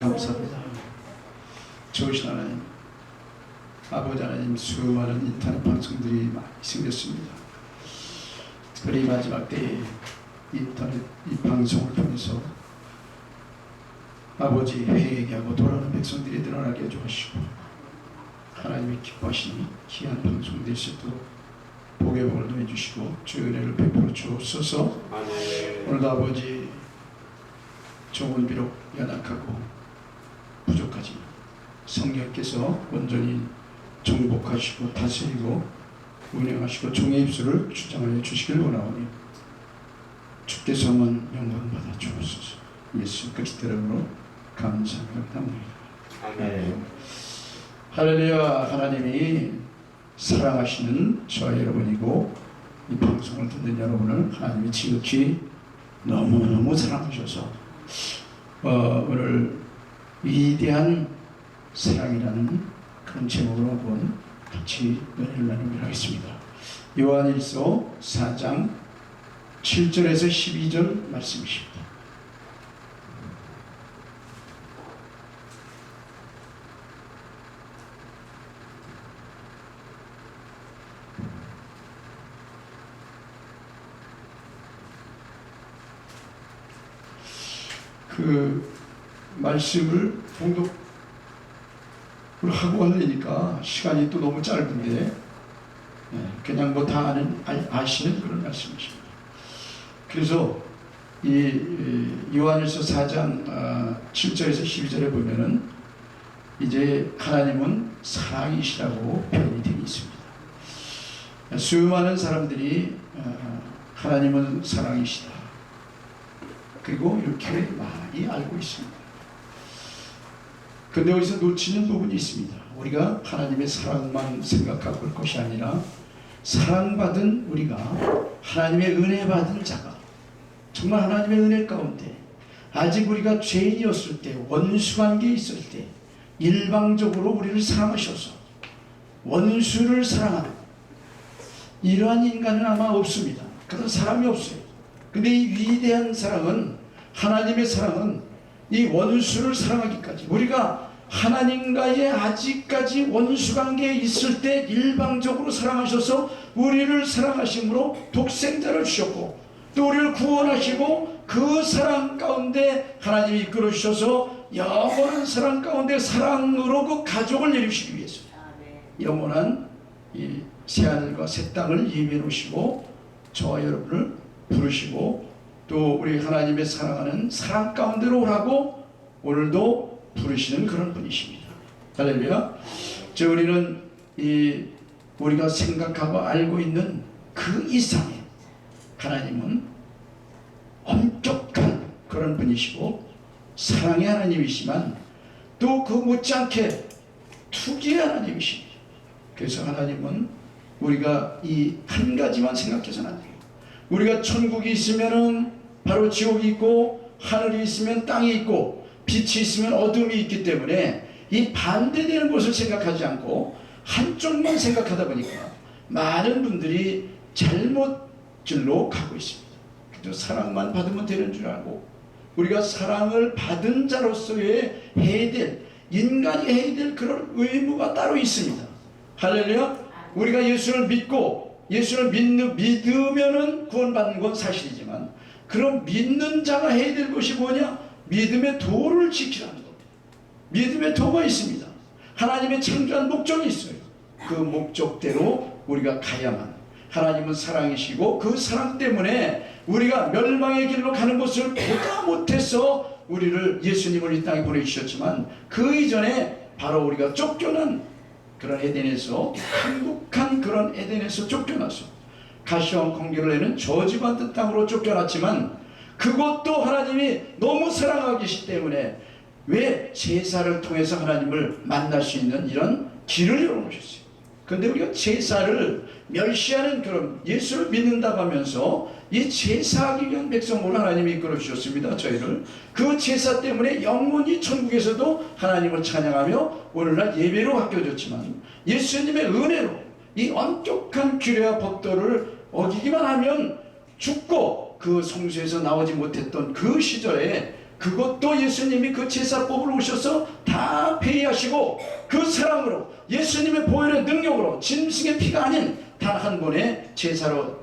감사합니다. 좋으신 하나님, 아버지 하나님, 수많은 인터넷 방송들이 많이 생겼습니다. 특별히 마지막 때에 인터넷 이 방송을 통해서 아버지 회개하고 돌아오는 백성들이 늘어나게 해주시고 하나님이 기뻐하시니 귀한 방송 될 수 있도록 복의 복을 더해주시고 주의 은혜를 베풀어 주옵소서. 오늘도 아버지 종은 비록 연약하고 부족하지만 성령께서 온전히 정복하시고 다스리고 운행하시고 종의 입술을 주장하여 주시길 원하오니 주께서만 영광을 받아 주옵소서. 예수 그리스도 이름으로 감사합니다. 아멘. 할렐루야. 하나님이 사랑하시는 저와 여러분이고 이 방송을 듣는 여러분을 하나님이 지극히 너무너무 사랑하셔서 오늘 위대한 사랑이라는 그런 제목으로 한번 같이 은혜를 나누기로 하겠습니다. 요한일서 4장 7절에서 12절 말씀이십니다. 그 말씀을 봉독을 하고 하려니까 시간이 또 너무 짧은데 그냥 뭐 다 아시는 그런 말씀이십니다. 그래서 이 요한일서 4장 7절에서 12절에 보면은 이제 하나님은 사랑이시라고 표현이 되어 있습니다. 수많은 사람들이 하나님은 사랑이시다 그리고 이렇게 많이 알고 있습니다. 그런데 여기서 놓치는 부분이 있습니다. 우리가 하나님의 사랑만 생각하고 볼 것이 아니라 사랑받은 우리가 하나님의 은혜 받은 자가 정말 하나님의 은혜 가운데 아직 우리가 죄인이었을 때 원수관계에 있을 때 일방적으로 우리를 사랑하셔서 원수를 사랑하는 이러한 인간은 아마 없습니다. 그런 사람이 없어요. 근데 이 위대한 사랑은 하나님의 사랑은 이 원수를 사랑하기까지 우리가 하나님과의 아직까지 원수관계에 있을 때 일방적으로 사랑하셔서 우리를 사랑하심으로 독생자를 주셨고 또 우리를 구원하시고 그 사랑 가운데 하나님이 이끌어 주셔서 영원한 사랑 가운데 사랑으로 그 가족을 이루시기 위해서 영원한 이 새하늘과 새 땅을 예비해 놓으시고 저와 여러분을 부르시고 또 우리 하나님의 사랑하는 사랑 가운데로 오라고 오늘도 부르시는 그런 분이십니다. 할렐루야. 우리는 우리가 생각하고 알고 있는 그 이상의 하나님은 엄격한 그런 분이시고 사랑의 하나님이시만 또 그 못지않게 투기의 하나님이십니다. 그래서 하나님은 우리가 이 한 가지만 생각해서는 안 돼요. 우리가 천국이 있으면은 바로 지옥이 있고 하늘이 있으면 땅이 있고 빛이 있으면 어둠이 있기 때문에 이 반대되는 것을 생각하지 않고 한쪽만 생각하다 보니까 많은 분들이 잘못 길로 가고 있습니다. 그저 사랑만 받으면 되는 줄 알고 우리가 사랑을 받은 자로서의 해야 될 인간이 해야 될 그런 의무가 따로 있습니다. 할렐루야. 우리가 예수를 믿고 예수를 믿으면은 구원받는 건 사실이지만 그럼 믿는 자가 해야 될 것이 뭐냐? 믿음의 도를 지키라는 겁니다. 믿음의 도가 있습니다. 하나님의 창조한 목적이 있어요. 그 목적대로 우리가 가야만 하나님은 사랑이시고 그 사랑 때문에 우리가 멸망의 길로 가는 것을 보다 못해서 우리를 예수님을 이 땅에 보내주셨지만 그 이전에 바로 우리가 쫓겨난 그런 에덴에서 행복한 그런 에덴에서 쫓겨나서 가시와 공기를 내는 저주받은 땅으로 쫓겨났지만 그것도 하나님이 너무 사랑하고 계시기 때문에 왜 제사를 통해서 하나님을 만날 수 있는 이런 길을 열어놓으셨어요. 그런데 우리가 제사를 멸시하는 그런 예수를 믿는다고 하면서 이 제사하기 위한 백성으로 하나님이 이끌어 주셨습니다. 저희를 그 제사 때문에 영원히 천국에서도 하나님을 찬양하며 오늘날 예배로 바뀌어졌지만 예수님의 은혜로 이 엄격한 규례와 법도를 어기기만 하면 죽고 그 성소에서 나오지 못했던 그 시절에 그것도 예수님이 그 제사법을 오셔서 다 폐위하시고 그 사랑으로 예수님의 보혈의 능력으로 짐승의 피가 아닌 단 한 번의 제사로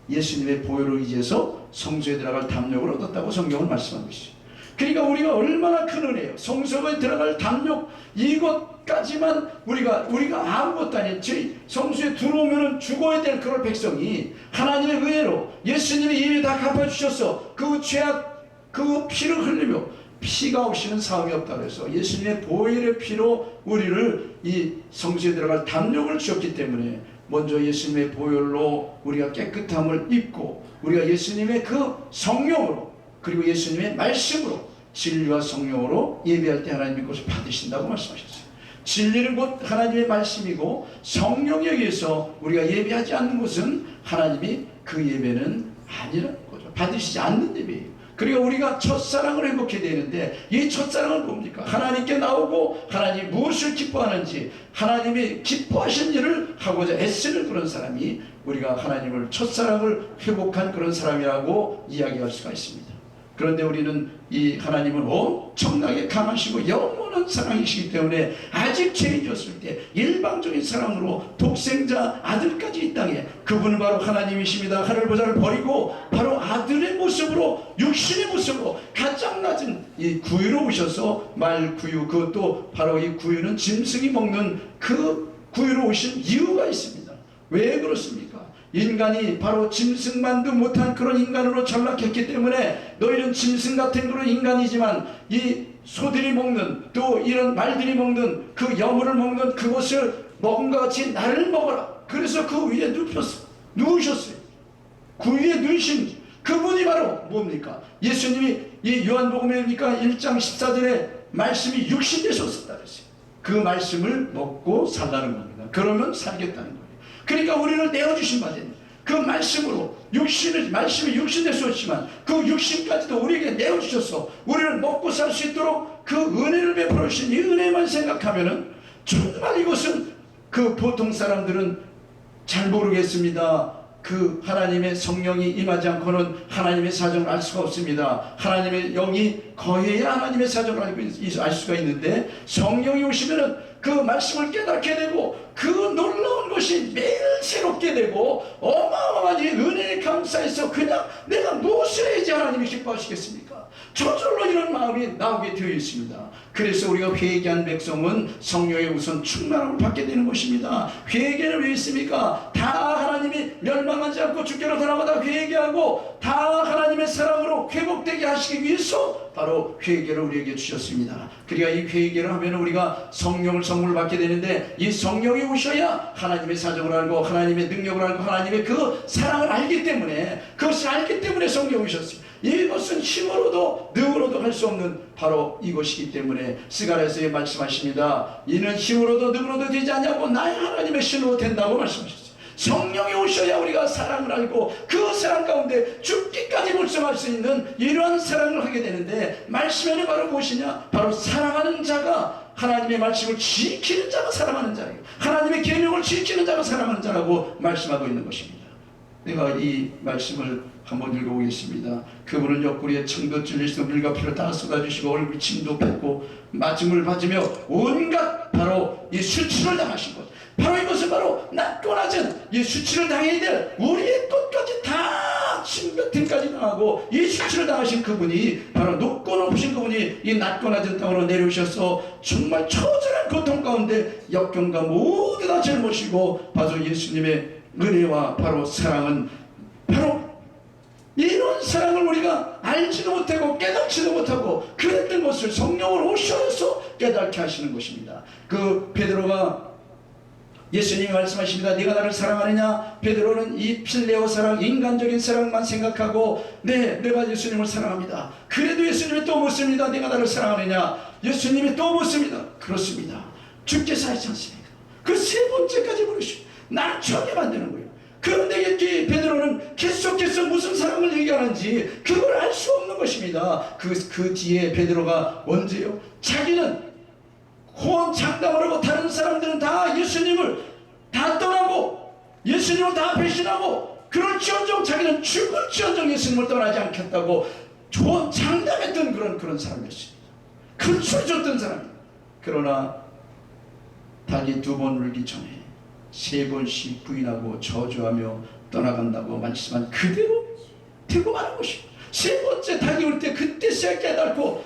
예수님의 보혈을 의지해서 성소에 들어갈 담력을 얻었다고 성경은 말씀하고 있어요. 그러니까 우리가 얼마나 큰 은혜예요. 성소에 들어갈 담력 이것까지만 우리가 아무것도 아닌 저희 성소에 들어오면 죽어야 될 그런 백성이 하나님의 은혜로 예수님이 이미 다 갚아주셔서 그 죄악 그 피를 흘리며 피가 없이는 사함이 없다 그래서 예수님의 보혈의 피로 우리를 이 성소에 들어갈 담력을 주셨기 때문에 먼저 예수님의 보혈로 우리가 깨끗함을 입고 우리가 예수님의 그 성령으로 그리고 예수님의 말씀으로 진리와 성령으로 예배할 때 하나님이 그것을 받으신다고 말씀하셨어요. 진리는 곧 하나님의 말씀이고 성령에 의해서 우리가 예배하지 않는 것은 하나님이 그 예배는 아니라는 거죠. 받으시지 않는 예배예요. 그리고 우리가 첫사랑을 회복해야 되는데 이 첫사랑은 뭡니까? 하나님께 나오고 하나님이 무엇을 기뻐하는지 하나님이 기뻐하신 일을 하고자 애쓰는 그런 사람이 우리가 하나님을 첫사랑을 회복한 그런 사람이라고 이야기할 수가 있습니다. 그런데 우리는 이 하나님은 엄청나게 강하시고 영원한 사랑이시기 때문에 아직 죄인 졌을 때 일방적인 사랑으로 독생자 아들까지 이 땅에 그분은 바로 하나님이십니다. 하늘 보좌를 버리고 바로 아들의 모습으로 육신의 모습으로 가장 낮은 이 구유로 오셔서 말구유 그것도 바로 이 구유는 짐승이 먹는 그 구유로 오신 이유가 있습니다. 왜 그렇습니까? 인간이 바로 짐승만도 못한 그런 인간으로 전락했기 때문에 너희는 짐승 같은 그런 인간이지만 이 소들이 먹는 또 이런 말들이 먹는 그 여물을 먹는 그것을 먹은과 같이 나를 먹어라. 그래서 그 위에 누우셨어요. 그 위에 누우신 그분이 바로 뭡니까? 예수님이 이 요한복음이니까 1장 14절에 말씀이 육신 되셨었다 그랬어요. 그 말씀을 먹고 살라는 겁니다. 그러면 살겠다는 거예요. 그러니까 우리를 내어주신 바된 그 말씀으로 말씀이 육신 되셨지만 그 육신까지도 우리에게 내어주셔서 우리를 먹고 살 수 있도록 그 은혜를 베풀어 주신 이 은혜만 생각하면은 정말 이것은 그 보통 사람들은 잘 모르겠습니다. 그 하나님의 성령이 임하지 않고는 하나님의 사정을 알 수가 없습니다. 하나님의 영이 거해야 하나님의 사정을 알 수가 있는데 성령이 오시면은 그 말씀을 깨닫게 되고 그 놀라운 것이 매일 새롭게 되고 어마어마한 이 은혜에 감사해서 그냥 내가 무엇을 해야지 하나님이 기뻐하시겠습니까? 저절로 이런 마음이 나오게 되어 있습니다. 그래서 우리가 회개한 백성은 성령의 우선 충만함을 받게 되는 것입니다. 회개는 왜 있습니까? 다 하나님이 멸망하지 않고 주께로 돌아가다 회개하고 다 하나님의 사랑으로 회복되게 하시기 위해서 바로 회개를 우리에게 주셨습니다. 그러니까 이 회개를 하면 우리가 성령을 선물 받게 되는데 이 성령이 오셔야 하나님의 사정을 알고 하나님의 능력을 알고 하나님의 그 사랑을 알기 때문에 그것을 알기 때문에 성령이 오셨습니다. 이것은 힘으로도 능으로도 할 수 없는 바로 이것이기 때문에 스가랴서에 말씀하십니다. 이는 힘으로도 능으로도 되지 않냐고 나의 하나님의 신으로 된다고 말씀하셨어요. 성령이 오셔야 우리가 사랑을 알고 그 사랑 가운데 죽기까지 몰성할 수 있는 이러한 사랑을 하게 되는데 말씀에는 바로 무엇이냐? 바로 사랑하는 자가 하나님의 말씀을 지키는 자가 사랑하는 자예요. 하나님의 계명을 지키는 자가 사랑하는 자라고 말씀하고 있는 것입니다. 내가 이 말씀을 한번 읽어보겠습니다. 그분은 옆구리에 청도 찔리시고 밀과 피를 다 쏟아주시고 얼굴 침도 뱉고 맞음을 받으며 온갖 바로 이 수치를 당하신 것, 바로 이것은 바로 낮고 낮은 이 수치를 당해야 될 우리의 것까지 다 침뱉음까지 당하고 이 수치를 당하신 그분이 바로 높고 높으신 그분이 이 낮고 낮은 땅으로 내려오셔서 정말 처절한 고통 가운데 역경과 모두 다 짊어지고 바로 예수님의 은혜와 바로 사랑은 바로 이런 사랑을 우리가 알지도 못하고 깨닫지도 못하고 그랬던 것을 성령으로 오셔서 깨닫게 하시는 것입니다. 그 베드로가 예수님이 말씀하십니다. 네가 나를 사랑하느냐? 베드로는 이 필레오 사랑, 인간적인 사랑만 생각하고 내가 예수님을 사랑합니다. 그래도 예수님이 또 묻습니다. 네가 나를 사랑하느냐? 예수님이 또 묻습니다. 그렇습니다. 주께서 하지 않습니까? 그 세 번째까지 물으시고 나를 처하게 만드는 거예요. 그런데 이 베드로는 계속해서 무슨 사랑을 얘기하는지 그걸 알 수 없는 것입니다. 그 뒤에 베드로가 언제요? 자기는 호언 장담을 하고 다른 사람들은 다 예수님을 다 떠나고 예수님을 다 배신하고 그럴지언정 자기는 죽을지언정 예수님을 떠나지 않겠다고 장담했던 그런 사람이었습니다. 큰 소리 줬던 사람입니다. 그러나 닭이 2번 울기 전에 3번씩 부인하고 저주하며 떠나간다고 말씀한 그대로 되고 마는 것입니다. 3번째 닭이 울 때 그때 깨닫고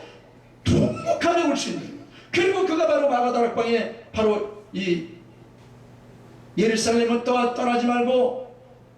통곡하며 울 수 있는 거예요. 그리고 그가 바로 마가다락방에 바로 이 예루살렘을 떠나지 말고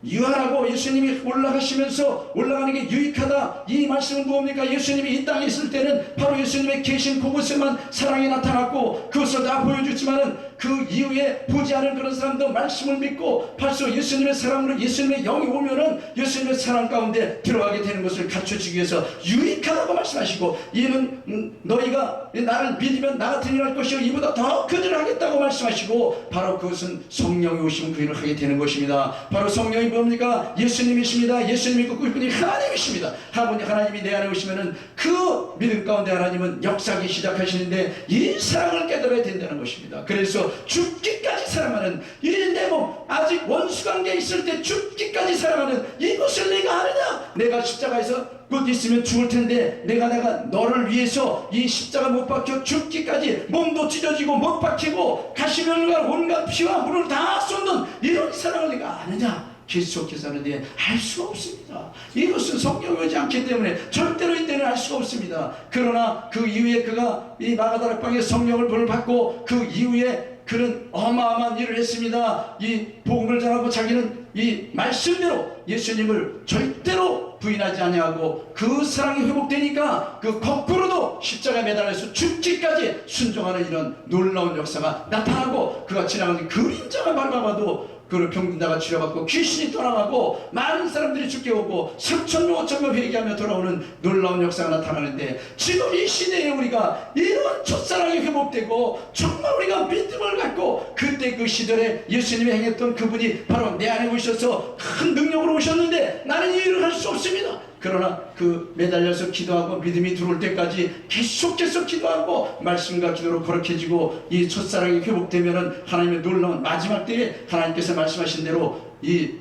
유하라고 예수님이 올라가는 게 유익하다. 이 말씀은 무엇입니까? 예수님이 이 땅에 있을 때는 바로 예수님의 계신 그곳에만 사랑이 나타났고 그것을 다 보여줬지만은 그 이후에 보지 않은 그런 사람도 말씀을 믿고 벌써 예수님의 사랑으로 예수님의 영이 오면은 예수님의 사랑 가운데 들어가게 되는 것을 갖춰주기 위해서 유익하다고 말씀하시고, 이는 너희가 나를 믿으면 나 같은 일을 할 것이요 이보다 더 큰 일을 하겠다고 말씀하시고, 바로 그것은 성령이 오시면 그 일을 하게 되는 것입니다. 바로 성령이 뭡니까? 예수님이십니다. 예수님이 그 분이 하나님이십니다. 하나님이 내 안에 오시면은 그 믿음 가운데 하나님은 역사하기 시작하시는데 이 사랑을 깨달아야 된다는 것입니다. 그래서 죽기까지 사랑하는 이 내 몸, 아직 원수관계에 있을 때 죽기까지 사랑하는 이것을 내가 아느냐? 내가 십자가에서 곧 있으면 죽을 텐데 내가 너를 위해서 이 십자가 못 박혀 죽기까지 몸도 찢어지고 못 박히고 가시면과 온갖 피와 물을 다 쏟는 이런 사랑을 내가 아느냐? 계속해서 하는데 알 수가 없습니다. 이것은 성경이 오지 않기 때문에 절대로 이때는 알 수가 없습니다. 그러나 그 이후에 그가 이 마가다락방에 성령을 불을 받고 그 이후에 그는 어마어마한 일을 했습니다. 이 복음을 전하고 자기는 이 말씀대로 예수님을 절대로 부인하지 아니하고 그 사랑이 회복되니까 그 거꾸로도 십자가에 매달려서 죽기까지 순종하는 이런 놀라운 역사가 나타나고, 그가 지나가는 그림자가 밟아봐도 그를 병든자가 치료받고 귀신이 떠나가고 많은 사람들이 죽게 오고 3,000명 5,000명 회개하며 돌아오는 놀라운 역사가 나타나는데, 지금 이 시대에 우리가 이런 첫사랑이 회복되고 정말 우리가 믿음을 갖고 그때 그 시절에 예수님이 행했던 그분이 바로 내 안에 오셔서 큰 능력으로 오셨는데 나는 이 일을 할 수 없습니다. 그러나 그 매달려서 기도하고 믿음이 들어올 때까지 계속 기도하고 말씀과 기도로 거룩해지고 이 첫사랑이 회복되면은 하나님의 놀라운 마지막 때에 하나님께서 말씀하신 대로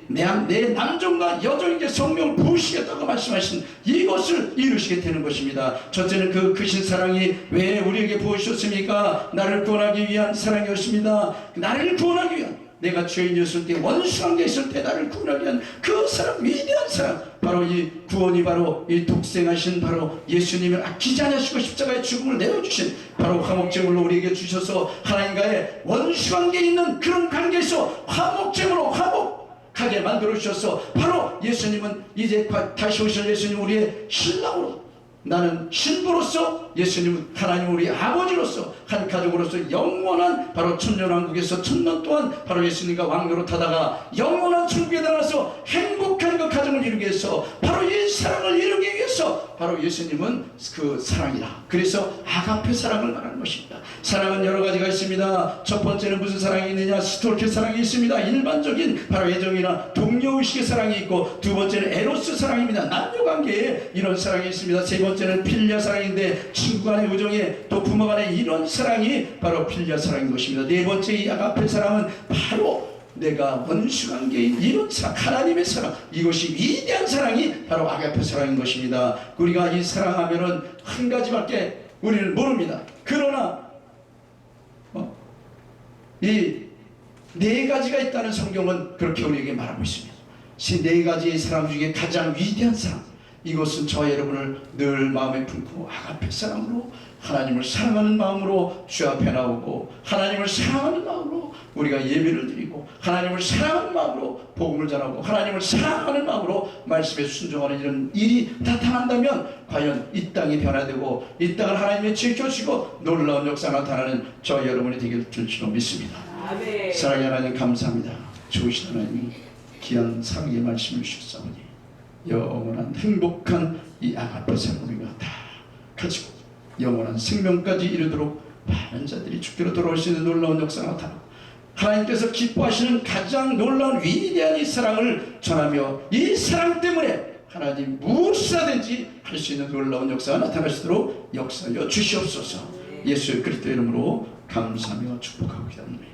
내 남종과 여종에게 성령을 부으시겠다고 말씀하신 이것을 이루시게 되는 것입니다. 첫째는 그 크신 사랑이 왜 우리에게 부으셨습니까? 나를 구원하기 위한 사랑이었습니다. 나를 구원하기 위한, 내가 죄인이었을 때 원수관계에 있을 때 나를 구원하기 위한 그 사랑, 위대한 사랑, 바로 이 구원이 바로 이 독생하신 바로 예수님을 아끼지 않으시고 십자가의 죽음을 내어주신 바로 화목제물로 우리에게 주셔서 하나님과의 원수관계에 있는 그런 관계에서 화목제물로 화목하게 만들어 주셔서 바로 예수님은 이제 다시 오실 예수님 우리의 신랑으로, 나는 신부로서 예수님은 하나님 우리 아버지로서 한 가족으로서 영원한 바로 천년왕국에서 1000년 동안 바로 예수님과 왕노릇 하다가 영원한 천국에 들어가서 행복한 그 가정을 이루기 위해서 바로 이 사랑을 이루기 위해서 바로 예수님은 그 사랑이라. 그래서 아가페 사랑을 말하는 것입니다. 사랑은 여러 가지가 있습니다. 첫 번째는 무슨 사랑이 있느냐? 스톨케 사랑이 있습니다. 일반적인 바로 애정이나 동료의식의 사랑이 있고, 두 번째는 에로스 사랑입니다. 남녀관계에 이런 사랑이 있습니다. 세 번째는 필야 사랑인데 친구 간의 우정에 또 부모 간의 이런 사랑이 바로 필야 사랑인 것입니다. 네 번째 이 아가페 사랑은 바로 내가 원수관계인 이런 사랑, 하나님의 사랑, 이것이 위대한 사랑이 바로 아가페 사랑인 것입니다. 우리가 이 사랑하면은 한 가지밖에 우리는 모릅니다. 그러나 이 네 가지가 있다는 성경은 그렇게 우리에게 말하고 있습니다. 이 네 가지의 사랑 중에 가장 위대한 사랑, 이것은 저와 여러분을 늘 마음에 품고 아가페 사랑으로 하나님을 사랑하는 마음으로 주 앞에 나오고, 하나님을 사랑하는 마음으로 우리가 예배를 드리고, 하나님을 사랑하는 마음으로 복음을 전하고, 하나님을 사랑하는 마음으로 말씀에 순종하는 이런 일이 나타난다면 과연 이 땅이 변화되고 이 땅을 하나님이 지켜주시고 놀라운 역사가 나타나는 저와 여러분이 되길 줄로 믿습니다. 아멘. 사랑의 하나님 감사합니다. 좋으신 하나님 귀한 사랑의 말씀을 주셨사오니 영원한 행복한 이 아가페 사랑 우리가 다 가지고 영원한 생명까지 이르도록 많은 자들이 주께로 돌아올 수 있는 놀라운 역사가 나타나고, 하나님께서 기뻐하시는 가장 놀라운 위대한 이 사랑을 전하며 이 사랑 때문에 하나님 무엇이든지 할 수 있는 놀라운 역사가 나타나시도록 역사하여 주시옵소서. 예수 그리스도 이름으로 감사하며 축복하고 기도합니다.